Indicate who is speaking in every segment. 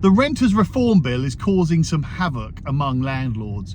Speaker 1: The Renters Reform Bill is causing some havoc among landlords.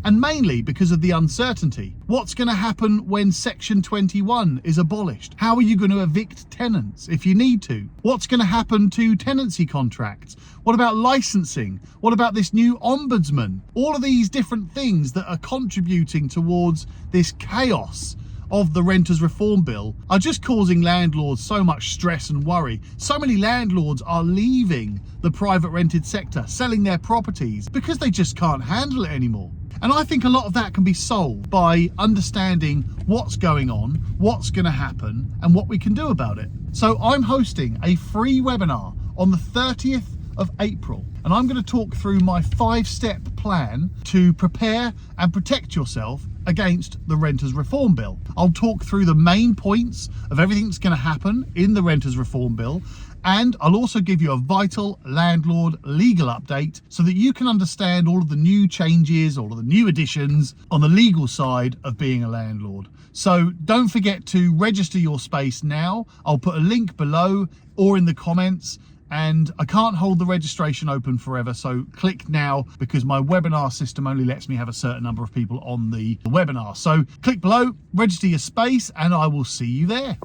Speaker 1: And mainly because of the uncertainty. What's going to happen when Section 21 is abolished? How are you going to evict tenants if you need to? What's going to happen to tenancy contracts? What about licensing? What about this new ombudsman? All of these different things that are contributing towards this chaos of the Renters Reform Bill are just causing landlords so much stress and worry. So many landlords are leaving the private rented sector, selling their properties because they just can't handle it anymore. And I think a lot of that can be solved by understanding what's going on, what's going to happen, and what we can do about it. So I'm hosting a free webinar on the 30th of April, and I'm going to talk through my 5-step plan to prepare and protect yourself against the Renters Reform Bill. I'll talk through the main points of everything that's going to happen in the Renters Reform Bill, and I'll also give you a vital landlord legal update so that you can understand all of the new changes, all of the new additions on the legal side of being a landlord. So don't forget to register your space now. I'll put a link below or in the comments. And I can't hold the registration open forever, so click now because my webinar system only lets me have a certain number of people on the webinar. So click below, register your space, and I will see you there.